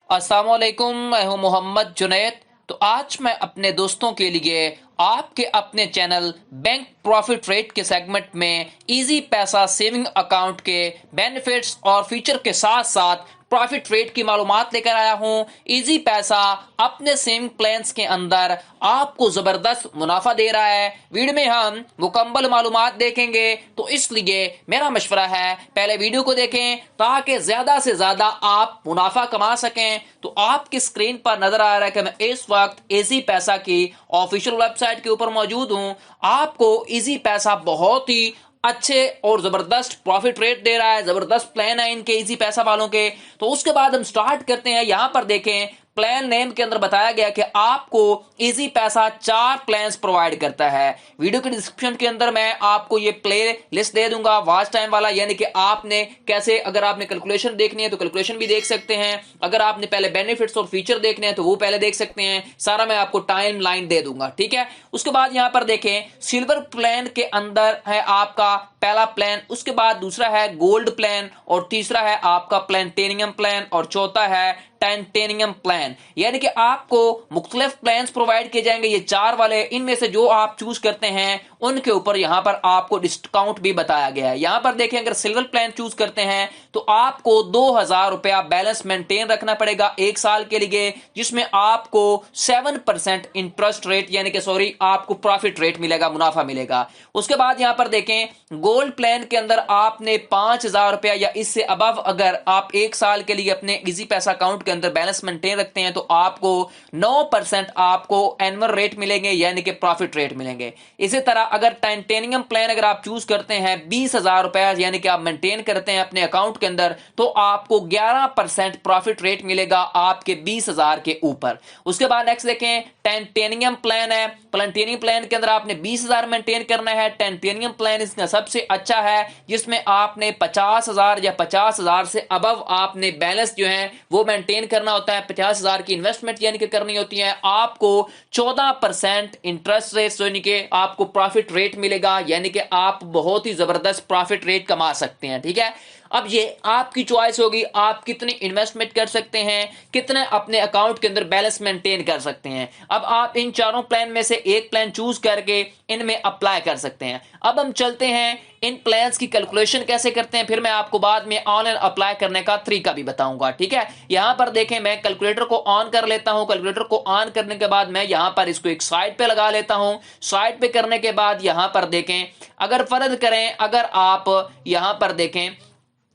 अस्सलामुअलैकुम, मैं हूं मोहम्मद जुनैद। तो आज मैं अपने दोस्तों के लिए आपके अपने चैनल बैंक प्रॉफिट ट्रेड के सेगमेंट में इजी पैसा सेविंग अकाउंट के बेनिफिट्स और फीचर के साथ साथ प्रॉफिट ट्रेड की मालूमात लेकर आया हूं। इजी पैसा अपने सेविंग प्लान्स के अंदर आपको जबरदस्त मुनाफा दे रहा है। वीडियो में हम मुकम्मल मालूमात देखेंगे, तो इसलिए मेरा मशवरा है पहले वीडियो को देखें ताकि ज्यादा से ज्यादा आप मुनाफा कमा सकें। तो आपकी स्क्रीन पर नजर आ रहा है कि मैं इस वक्त इजी पैसा की ऑफिशियल वेबसाइट के ऊपर मौजूद हूं। आपको इजी पैसा बहुत ही अच्छे और जबरदस्त प्रॉफिट रेट दे रहा है। जबरदस्त प्लान है इनके इजी पैसा वालों के। तो उसके बाद हम स्टार्ट करते हैं। यहां पर देखें, प्लान नेम के अंदर बताया गया कि आपको इजी पैसा 4 प्लान्स प्रोवाइड करता है। वीडियो के डिस्क्रिप्शन के अंदर मैं आपको ये प्ले लिस्ट दे दूंगा वॉच टाइम वाला, यानी कि आपने कैसे, अगर आपने कैलकुलेशन देखनी है तो कैलकुलेशन भी देख सकते हैं। अगर आपने पहले बेनिफिट्स और फीचर देखने हैं तो वो पहले देख सकते हैं। सारा मैं आपको टाइम लाइन दे दूंगा, ठीक है। उसके बाद यहां पर देखें, सिल्वर प्लान के अंदर है आपका पहला प्लान, उसके बाद दूसरा है गोल्ड प्लान, और तीसरा है आपका प्लेटिनियम प्लान, और चौथा है टाइटेनियम प्लान। यानी कि आपको मुख्तलिफ प्लान प्रोवाइड किए जाएंगे, ये 4 वाले। इनमें से जो आप चूज करते हैं उनके ऊपर यहां पर आपको डिस्काउंट भी बताया गया है। यहां पर देखें, अगर सिल्वर प्लान चूज करते हैं तो आपको 2000 रुपया बैलेंस मेंटेन रखना पड़ेगा 1 साल के लिए, जिसमें आपको 7% इंटरेस्ट रेट, यानी कि सॉरी, आपको प्रॉफिट रेट मिलेगा, मुनाफा मिलेगा। उसके बाद यहां पर देखें, गोल्ड प्लान के अंदर आपने 5000 रुपया या इससे अबव अगर आप 1 साल के लिए अपने इजी पैसा अकाउंट के अंदर बैलेंस मेंटेन रखते हैं तो आपको 9% आपको एनुअल रेट मिलेंगे, यानी कि प्रॉफिट रेट मिलेंगे। इसी तरह अगर टाइटेनियम प्लान अगर आप चूज करते हैं 20,000 रुपया, यानी कि आप मेंटेन करते हैं अपने अकाउंट के अंदर, तो आपको 11% प्रॉफिट रेट मिलेगा आपके 20,000 के ऊपर। उसके बाद नेक्स्ट देखें, टाइटेनियम प्लान है। प्लेटिनियम प्लान के अंदर आपने 20,000 मेंटेन करना है। टाइटेनियम प्लान इसका सबसे अच्छा है, जिसमें आपने 50,000 या 50,000 से अबव आपने बैलेंस जो है वो मेंटेन करना होता है। 50,000 की इन्वेस्टमेंट यानी कि करनी होती है। आपको 14% इंटरेस्ट रेट यानी कि आपको प्रॉफिट रेट मिलेगा, यानी कि आप बहुत ही जबरदस्त प्रॉफिट रेट कमा सकते हैं, ठीक है। अब ये आपकी चॉइस होगी, आप कितनी इन्वेस्टमेंट कर सकते हैं, कितने अपने अकाउंट के अंदर बैलेंस मेंटेन कर सकते हैं। अब आप इन चारों प्लान में से एक प्लान चूज करके इनमें अप्लाई कर सकते हैं। अब हम चलते हैं इन प्लान्स की कैलकुलेशन कैसे करते हैं, फिर मैं आपको बाद में ऑनलाइन अप्लाई करने का तरीका भी बताऊंगा, ठीक है। यहां पर देखें, मैं कैलकुलेटर को ऑन कर लेता हूं। कैलकुलेटर को ऑन करने के बाद मैं यहां पर इसको एक साइड पे लगा लेता हूं। साइड पे करने के बाद यहां पर देखें, अगर फर्ज करें, अगर आप यहां पर देखें,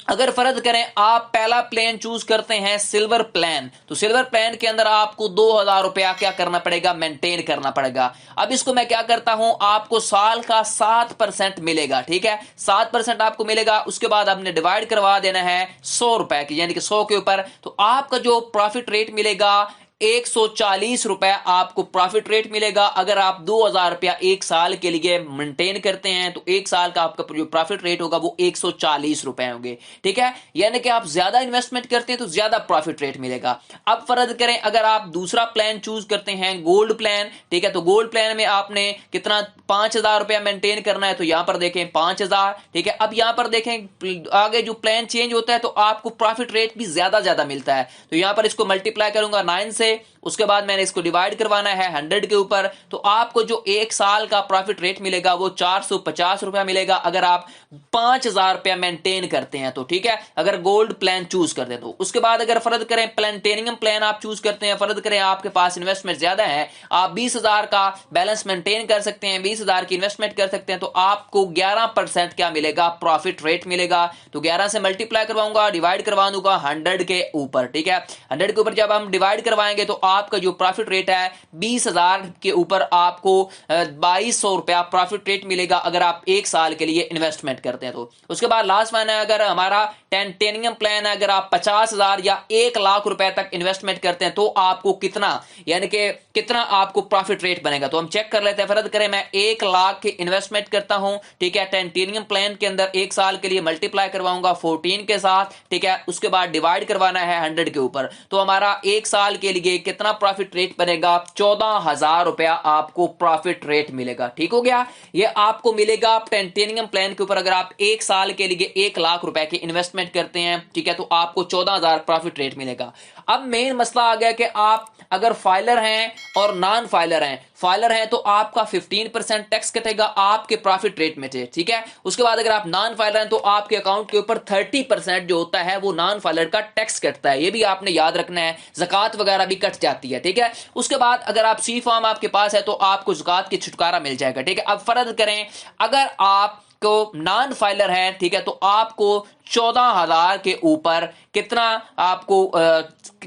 अगर फर्ज करें आप पहला प्लान चूज करते हैं सिल्वर प्लान, तो सिल्वर प्लान के अंदर आपको 2000 रुपया क्या करना पड़ेगा, मेंटेन करना पड़ेगा। अब इसको मैं क्या करता हूं, आपको साल का 7% मिलेगा, ठीक है। 7% आपको मिलेगा। उसके बाद आपने डिवाइड करवा देना है 100 रुपए की, यानी कि 100 के ऊपर, तो आपका जो प्रॉफिट रेट मिलेगा 140 रुपए आपको प्रॉफिट रेट मिलेगा। अगर आप 2000 रुपया 1 साल के लिए मेंटेन करते हैं तो 1 साल का आपका जो प्रॉफिट रेट होगा वो 140 रुपए होंगे, ठीक है। यानी कि आप ज्यादा इन्वेस्टमेंट करते हैं तो ज्यादा प्रॉफिट रेट मिलेगा। अब फर्ज करें अगर आप दूसरा प्लान चूज करते हैं गोल्ड प्लान, ठीक है, तो गोल्ड प्लान में आपने कितना 5000 रुपया मेंटेन करना है, तो यहां पर देखें 5000, ठीक है। अब यहां पर देखें आगे जो प्लान चेंज होता है तो आपको प्रॉफिट रेट भी ज्यादा मिलता है। तो यहां पर इसको मल्टीप्लाई करूंगा 9 से, उसके बाद मैंने इसको डिवाइड करवाना है 100 के ऊपर, तो आपको जो 1 साल का प्रॉफिट रेट मिलेगा वो 450 रुपया मिलेगा अगर आप 5000 रुपया मेंटेन करते हैं तो, ठीक है, अगर गोल्ड प्लान चूज करते हैं तो। उसके बाद अगर फर्ज करें प्लेटिनियम प्लान आप चूज करते हैं, फर्ज करें आपके पास इन्वेस्टमेंट ज्यादा है, आप 20,000 का बैलेंस मेंटेन कर सकते हैं, 20,000 की इन्वेस्टमेंट कर सकते हैं, तो आपको 11% क्या मिलेगा, प्रॉफिट रेट मिलेगा। तो 11 से मल्टीप्लाई करवाऊंगा, डिवाइड करवा दूंगा 100 के ऊपर, ठीक है। 100 के ऊपर जब हम डिवाइड करवाएंगे तो आपका जो प्रॉफिट रेट है 20,000 के ऊपर आपको 2200 रुपया प्रॉफिट रेट मिलेगा अगर आप 1 साल के लिए इन्वेस्टमेंट करते हैं तो। उसके बाद लास्ट वन है, अगर हमारा टाइटेनियम प्लान है, अगर आप 50,000 या 1 लाख रुपए तक इन्वेस्टमेंट करते हैं तो आपको कितना, यानी कि कितना आपको प्रॉफिट रेट बनेगा। तो हम चेक कर लेते हैं। फर्ज करें मैं 1 लाख की इन्वेस्टमेंट करता हूं, ठीक है, टाइटेनियम प्लान के अंदर 1 साल के लिए मल्टीप्लाई करवाऊंगा 14 के साथ, ठीक है। उसके बाद डिवाइड करवाना है 100 के ऊपर, तो हमारा 1 साल के लिए कितना प्रॉफिट रेट बनेगा, 14,000 रुपया आपको प्रॉफिट रेट मिलेगा, ठीक हो गया। ये आपको मिलेगा टाइटेनियम प्लान के ऊपर अगर आप 1 साल के लिए 1 लाख रुपए की इन्वेस्टमेंट इन्वेस्टमेंट करते हैं, ठीक है, तो आपको 14,000 प्रॉफिट रेट मिलेगा। अब मेन मसला आ गया कि आप अगर फाइलर हैं और नॉन फाइलर हैं, फाइलर हैं तो आपका 15% टैक्स कटेगा आपके प्रॉफिट रेट में से, ठीक है। उसके बाद अगर आप नॉन फाइलर हैं तो आपके अकाउंट के ऊपर 30% जो होता है वो नॉन फाइलर का टैक्स कटता है, ये भी आपने याद रखना है। ज़कात वगैरह भी कट जाती है, ठीक है। उसके बाद अगर आप सी फॉर्म आपके पास है तो आपको ज़कात की छुटकारा मिल जाएगा, ठीक है। अब फर्ज करें अगर आप को नॉन फाइलर है, ठीक है, तो आपको 14,000 के ऊपर कितना आपको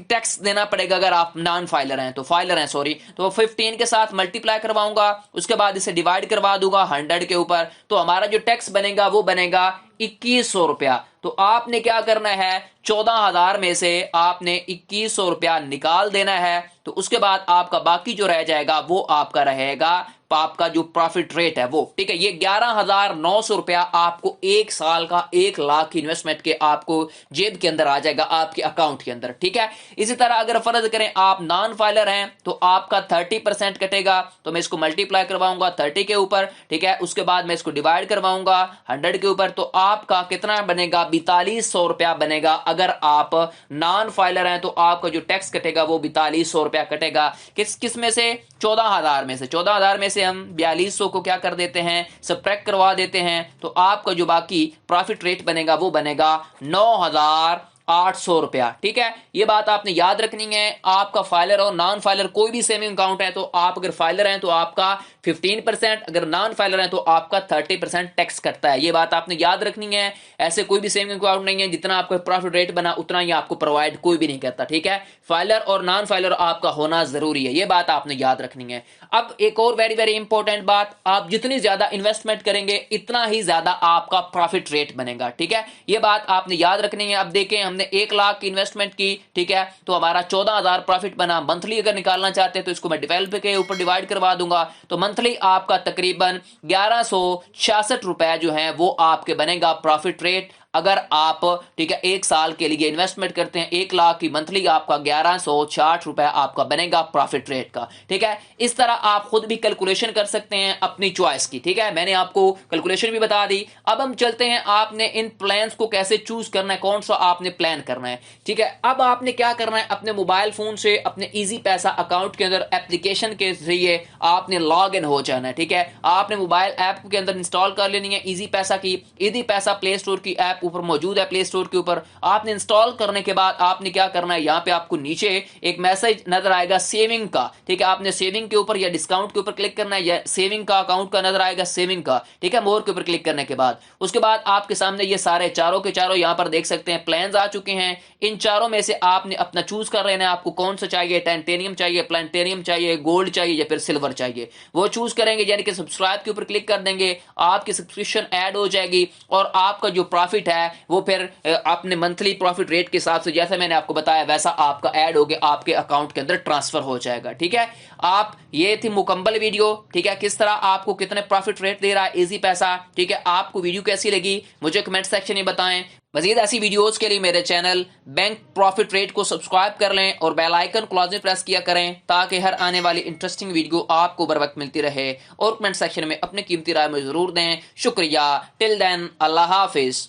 टैक्स देना पड़ेगा अगर आप नॉन फाइलर हैं, तो फाइलर हैं सॉरी, तो 15 के साथ मल्टीप्लाई करवाऊंगा, उसके बाद इसे डिवाइड करवा दूंगा 100 के ऊपर, तो हमारा जो टैक्स बनेगा वो बनेगा 2100 रुपया। तो आपने क्या करना है, 14,000 में से आपने 2100 रुपया निकाल देना है, तो उसके बाद आपका बाकी जो रह जाएगा वो आपका रहेगा आपका जो प्रॉफिट रेट है वो, ठीक है। ये 11,900 रुपया आपको एक साल का 1 लाख की इन्वेस्टमेंट के आपको जेब के अंदर आ जाएगा, आपके अकाउंट के अंदर, ठीक है। इसी तरह अगर फर्ज करें आप नॉन फाइलर हैं तो आपका 30% कटेगा, तो मैं इसको मल्टीप्लाई करवाऊंगा 30 के ऊपर, ठीक है। उसके बाद मैं इसको डिवाइड करवाऊंगा 100 के ऊपर, तो आपका कितना बनेगा, 4200 रुपया बनेगा। अगर आप नॉन फाइलर हैं तो आपका जो टैक्स कटेगा वो 4200 रुपया कटेगा। किस में से, 14,000 में से। 14,000 में से हम 4200 को क्या कर देते हैं, सब्ट्रैक्ट करवा देते हैं, तो आपका जो बाकी प्रॉफिट रेट बनेगा वो बनेगा 9,800 रुपया, ठीक है। ये बात आपने याद रखनी है। आपका फाइलर और नॉन फाइलर कोई भी सेविंग अकाउंट है तो आप अगर फाइलर हैं तो आपका 15%, अगर नॉन फाइलर हैं तो आपका 30% टैक्स कटता है, ये बात आपने याद रखनी है। ऐसे कोई भी सेविंग अकाउंट नहीं है जितना आपका प्रॉफिट रेट बना उतना ही आपको प्रोवाइड कोई भी नहीं करता, ठीक है। फाइलर और नॉन फाइलर आपका होना जरूरी है, ये बात आपने याद रखनी है। अब एक और वेरी वेरी इंपॉर्टेंट बात, आप जितनी ज्यादा इन्वेस्टमेंट करेंगे इतना ही ज्यादा आपका प्रॉफिट रेट बनेगा, ठीक है। ये बात आपने याद रखनी है। अब देखें हमने 1 लाख की इन्वेस्टमेंट की, ठीक है, तो हमारा 14,000 प्रॉफिट बना। मंथली अगर निकालना चाहते हैं तो इसको मैं 12 के ऊपर डिवाइड करवा दूंगा, तो मंथली आपका तकरीबन 1166 रुपए जो है वो आपके बनेगा प्रॉफिट रेट। अगर आप, ठीक है, 1 साल के लिए इन्वेस्टमेंट करते हैं 1 लाख की, मंथली आपका 1160 रुपए आपका बनेगा प्रॉफिट रेट का, ठीक है। इस तरह आप खुद भी कैलकुलेशन कर सकते हैं अपनी चॉइस की, ठीक है। मैंने आपको कैलकुलेशन भी बता दी। अब हम चलते हैं आपने इन प्लान्स को कैसे चूज करना है, कौन सा आपने प्लान करना है, ठीक है। अब आपने क्या करना है, अपने मोबाइल फोन से अपने इजी पैसा अकाउंट के अंदर एप्लीकेशन के जरिए आपने लॉग इन हो जाना है, ठीक है। आपने मोबाइल ऐप के अंदर इंस्टॉल कर लेनी है इजी पैसा की। इजी पैसा प्ले स्टोर की ऐप ऊपर मौजूद है, प्ले स्टोर के ऊपर। आपने इंस्टॉल करने के बाद आपने क्या करना है, यहां पे आपको नीचे एक मैसेज नजर आएगा सेविंग का, ठीक है। आपने सेविंग के ऊपर या डिस्काउंट के ऊपर क्लिक करना है, या सेविंग का अकाउंट का नजर आएगा सेविंग का, ठीक है, मोर के ऊपर क्लिक करने के बाद उसके बाद आपके सामने ये सारे चारों के चारों यहां पर देख सकते हैं प्लान्स आ चुके हैं। इन चारों में से आपने अपना चूज कर लेना है, आपको कौन सा चाहिए, टाइटेनियम चाहिए, प्लैनेटेरियम चाहिए, गोल्ड चाहिए या फिर सिल्वर चाहिए, वो चूज करेंगे, यानी कि सब्सक्राइब के ऊपर क्लिक कर देंगे, आपकी सब्सक्रिप्शन ऐड हो जाएगी और आपका जो प्रॉफिट है वो फिर अपने मंथली प्रॉफिट रेट के हिसाब से जैसा मैंने आपको बताया वैसा आपका ऐड हो गया, आपके अकाउंट के अंदर ट्रांसफर हो जाएगा, ठीक है। आप, ये थी मुकम्मल वीडियो, ठीक है, किस तरह आपको कितने प्रॉफिट रेट दे रहा है इजी पैसा, ठीक है। आपको वीडियो कैसी लगी मुझे कमेंट सेक्शन में बताएं। मजीद ऐसी वीडियोस के लिए मेरे चैनल बैंक प्रॉफिट रेट को सब्सक्राइब कर लें और बेल आइकन क्लोज में प्रेस किया करें ताकि हर आने वाली इंटरेस्टिंग वीडियो आपको बर वक्त मिलती रहे, और कमेंट सेक्शन में अपनी कीमती राय में जरूर दें। शुक्रिया। टिल देन, अल्लाह हाफिज।